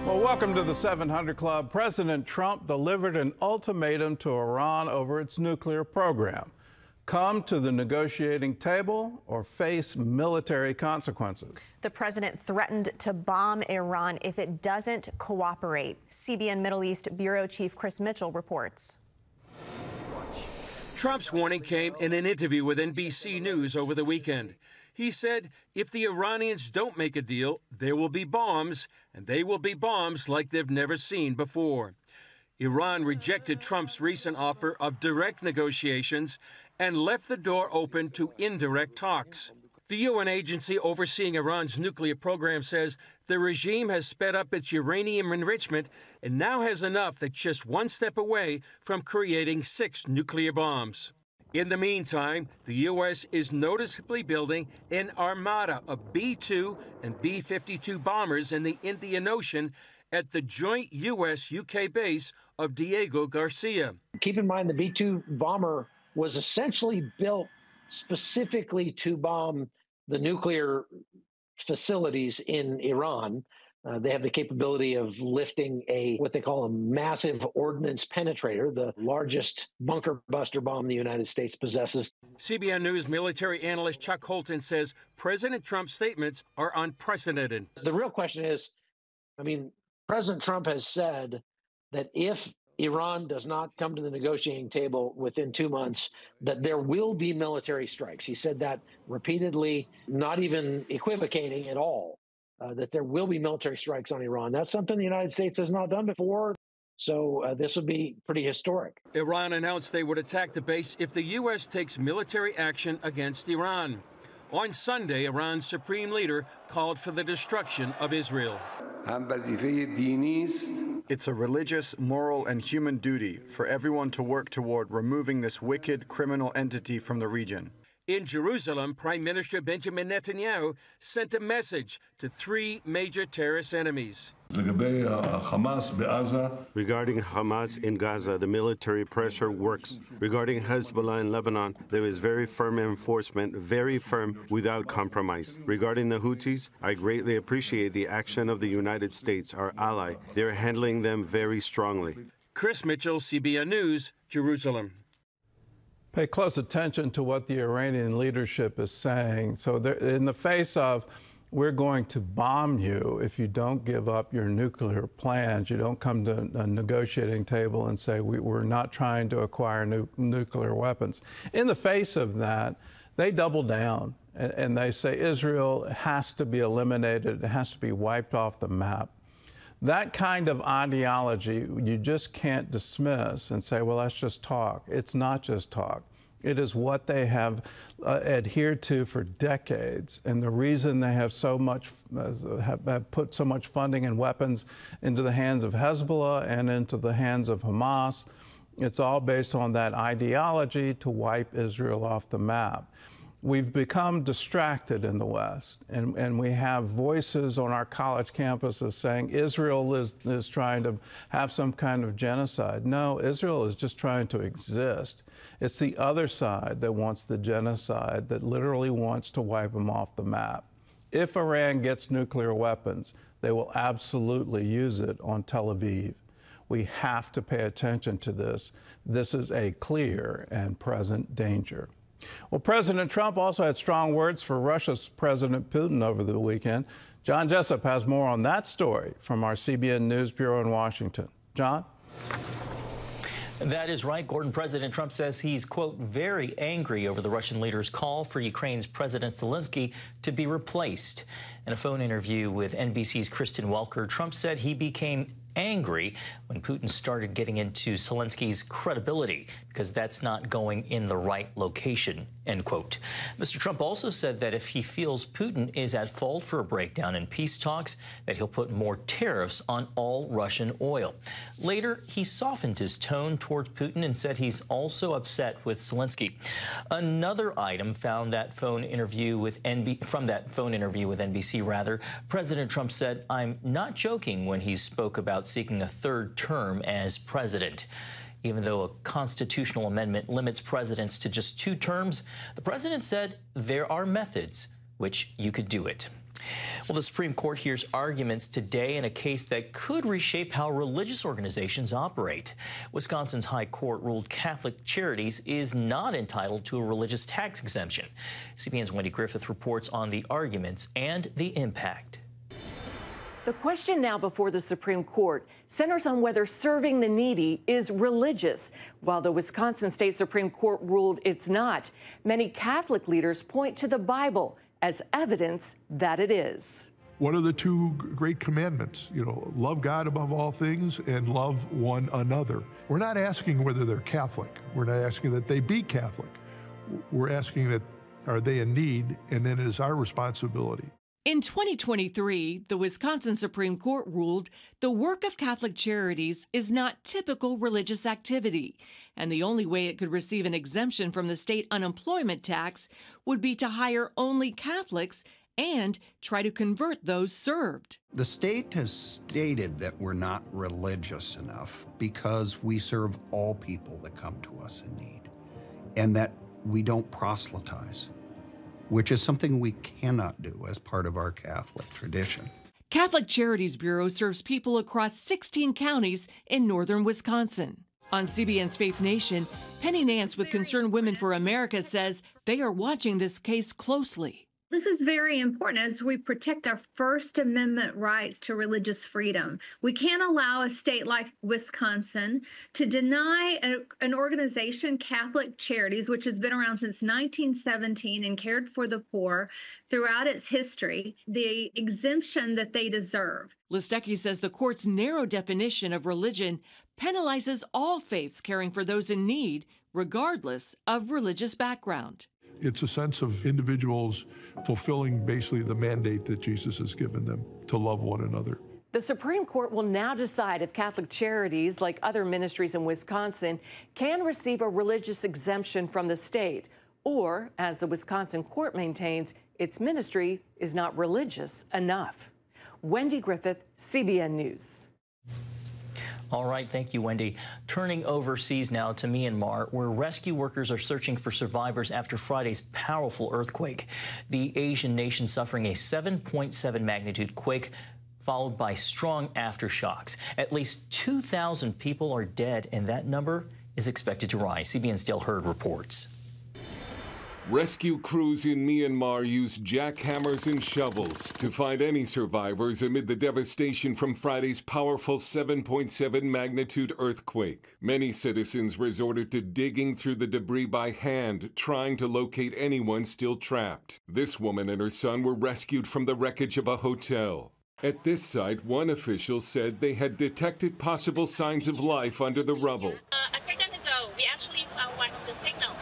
Well, welcome to the 700 Club. President Trump delivered an ultimatum to Iran over its nuclear program. Come to the negotiating table or face military consequences. The president threatened to bomb Iran if it doesn't cooperate. CBN Middle East Bureau Chief Chris Mitchell reports. Trump's warning came in an interview with NBC News over the weekend. He said, if the Iranians don't make a deal, there will be bombs, and they will be bombs like they've never seen before. Iran rejected Trump's recent offer of direct negotiations and left the door open to indirect talks. The UN agency overseeing Iran's nuclear program says the regime has sped up its uranium enrichment and now has enough that's just one step away from creating 6 nuclear bombs. In the meantime, the U.S. is noticeably building an armada of B-2 and B-52 bombers in the Indian Ocean at the joint U.S.-UK base of Diego Garcia. Keep in mind the B-2 bomber was essentially built specifically to bomb the nuclear facilities in Iran. They have the capability of lifting what they call a massive ordnance penetrator, the largest bunker buster bomb the United States possesses. CBN News military analyst Chuck Holton says President Trump's statements are unprecedented. The real question is, President Trump has said that if Iran does not come to the negotiating table within 2 months, that there will be military strikes. He said that repeatedly, not even equivocating at all. That there will be military strikes on Iran. That's something the United States has not done before, so this would be pretty historic. Iran announced they would attack the base if the U.S. takes military action against Iran. On Sunday, Iran's supreme leader called for the destruction of Israel. It's a religious, moral, and human duty for everyone to work toward removing this wicked, criminal entity from the region. In Jerusalem, Prime Minister Benjamin Netanyahu sent a message to 3 major terrorist enemies. Regarding Hamas in Gaza, the military pressure works. Regarding Hezbollah in Lebanon, there is very firm enforcement, very firm, without compromise. Regarding the Houthis, I greatly appreciate the action of the United States, our ally. They're handling them very strongly. Chris Mitchell, CBN News, Jerusalem. Pay close attention to what the Iranian leadership is saying. So in the face of, we're going to bomb you if you don't give up your nuclear plans, you don't come to a negotiating table and say, we're not trying to acquire nuclear weapons. In the face of that, they double down and they say Israel has to be eliminated, it has to be wiped off the map. That kind of ideology you just can't dismiss and say, well, that's just talk. It's not just talk. It is what they have adhered to for decades, and the reason they have have put so much funding and weapons into the hands of Hezbollah and into the hands of Hamas. It's all based on that ideology to wipe Israel off the map. We've become distracted in the West, and we have voices on our college campuses saying Israel is trying to have some kind of genocide. No, Israel is just trying to exist. It's the other side that wants the genocide, that literally wants to wipe them off the map. If Iran gets nuclear weapons, they will absolutely use it on Tel Aviv. We have to pay attention to this. This is a clear and present danger. Well, President Trump also had strong words for Russia's President Putin over the weekend. John Jessup has more on that story from our CBN News Bureau in Washington. John? That is right, Gordon. President Trump says he's, quote, very angry over the Russian leader's call for Ukraine's President Zelensky to be replaced. In a phone interview with NBC's Kristen Welker, Trump said he became angry when Putin started getting into Zelensky's credibility because that's not going in the right location, end quote. Mr. Trump also said that if he feels Putin is at fault for a breakdown in peace talks, that he'll put more tariffs on all Russian oil. Later, he softened his tone towards Putin and said he's also upset with Zelensky. Another item from that phone interview with NBC, President Trump said, "I'm not joking," when he spoke about seeking a 3rd term as president. Even though a constitutional amendment limits presidents to just 2 terms, the president said there are methods which you could do it. Well, the Supreme Court hears arguments today in a case that could reshape how religious organizations operate. Wisconsin's High Court ruled Catholic Charities is not entitled to a religious tax exemption. CBN's Wendy Griffith reports on the arguments and the impact. The question now before the Supreme Court centers on whether serving the needy is religious. While the Wisconsin State Supreme Court ruled it's not, many Catholic leaders point to the Bible as evidence that it is. What are the two great commandments? Love God above all things and love one another. We're not asking whether they're Catholic. We're not asking that they be Catholic. We're asking that are they in need, and then it is our responsibility. In 2023, the Wisconsin Supreme Court ruled the work of Catholic Charities is not typical religious activity, and the only way it could receive an exemption from the state unemployment tax would be to hire only Catholics and try to convert those served. The state has stated that we're not religious enough because we serve all people that come to us in need, and that we don't proselytize, which is something we cannot do as part of our Catholic tradition. Catholic Charities Bureau serves people across 16 counties in northern Wisconsin. On CBN's Faith Nation, Penny Nance with Concerned Women for America says they are watching this case closely. This is very important as we protect our First Amendment rights to religious freedom. We can't allow a state like Wisconsin to deny an organization, Catholic Charities, which has been around since 1917 and cared for the poor throughout its history, the exemption that they deserve. Listecki says the court's narrow definition of religion penalizes all faiths caring for those in need, regardless of religious background. It's a sense of individuals fulfilling basically the mandate that Jesus has given them to love one another. The Supreme Court will now decide if Catholic Charities, like other ministries in Wisconsin, can receive a religious exemption from the state, or, as the Wisconsin court maintains, its ministry is not religious enough. Wendy Griffith, CBN News. All right, thank you, Wendy. Turning overseas now to Myanmar, where rescue workers are searching for survivors after Friday's powerful earthquake. The Asian nation suffering a 7.7 magnitude quake, followed by strong aftershocks. At least 2,000 people are dead, and that number is expected to rise. CBN's Dale Hurd reports. Rescue crews in Myanmar used jackhammers and shovels to find any survivors amid the devastation from Friday's powerful 7.7 magnitude earthquake. Many citizens resorted to digging through the debris by hand, trying to locate anyone still trapped. This woman and her son were rescued from the wreckage of a hotel. At this site, one official said they had detected possible signs of life under the rubble. A second ago, we actually found one of the signals.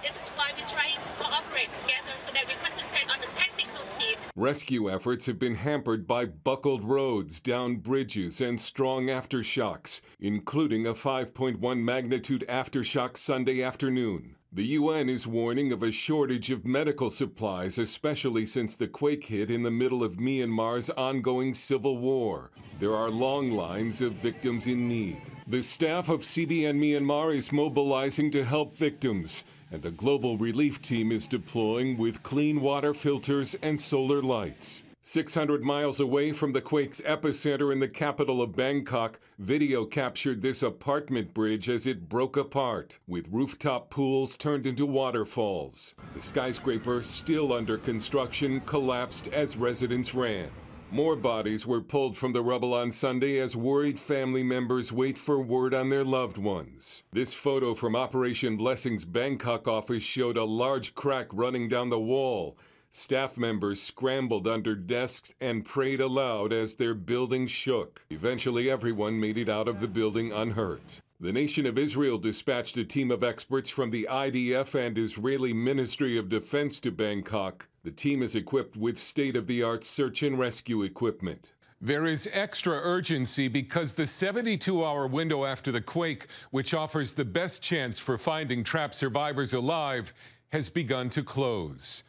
This is why we're trying to cooperate together so that we concentrate on the technical team. Rescue efforts have been hampered by buckled roads, downed bridges, and strong aftershocks, including a 5.1 magnitude aftershock Sunday afternoon. The UN is warning of a shortage of medical supplies, especially since the quake hit in the middle of Myanmar's ongoing civil war. There are long lines of victims in need. The staff of CBN Myanmar is mobilizing to help victims, and a global relief team is deploying with clean water filters and solar lights. 600 miles away from the quake's epicenter in the capital of Bangkok, video captured this apartment bridge as it broke apart, with rooftop pools turned into waterfalls. The skyscraper, still under construction, collapsed as residents ran. More bodies were pulled from the rubble on Sunday as worried family members wait for word on their loved ones. This photo from Operation Blessing's Bangkok office showed a large crack running down the wall. Staff members scrambled under desks and prayed aloud as their building shook. Eventually, everyone made it out of the building unhurt. The nation of Israel dispatched a team of experts from the IDF and Israeli Ministry of Defense to Bangkok. The team is equipped with state-of-the-art search and rescue equipment. There is extra urgency because the 72-hour window after the quake, which offers the best chance for finding trapped survivors alive, has begun to close.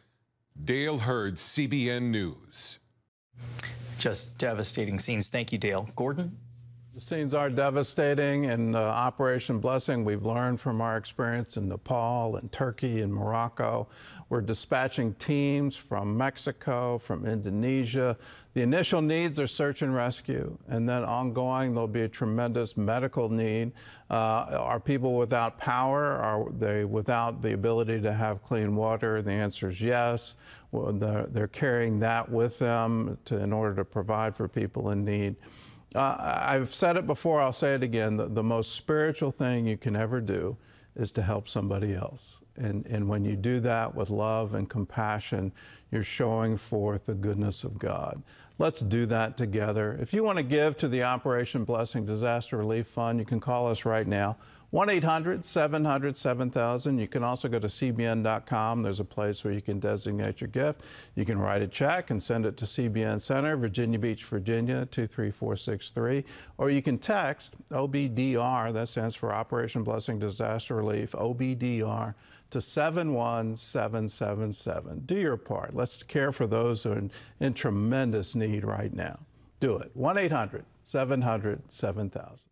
Dale Hurd, CBN News. Just devastating scenes. Thank you, Dale. Gordon? The scenes are devastating. In Operation Blessing, we've learned from our experience in Nepal and Turkey and Morocco. We're dispatching teams from Mexico, from Indonesia. The initial needs are search and rescue, and then ongoing there'll be a tremendous medical need. Are people without power? Are they without the ability to have clean water? The answer is yes. Well, they're carrying that with them in order to provide for people in need. I've said it before, I'll say it again, the most spiritual thing you can ever do is to help somebody else. And when you do that with love and compassion, you're showing forth the goodness of God. Let's do that together. If you want to give to the Operation Blessing Disaster Relief Fund, you can call us right now, 1-800-700-7000. You can also go to cbn.com. There's a place where you can designate your gift. You can write a check and send it to CBN Center, Virginia Beach, Virginia, 23463. Or you can text OBDR, that stands for Operation Blessing Disaster Relief, OBDR, to 71777. Do your part. Let's care for those who are in tremendous need right now. Do it. 1-800-700-7000.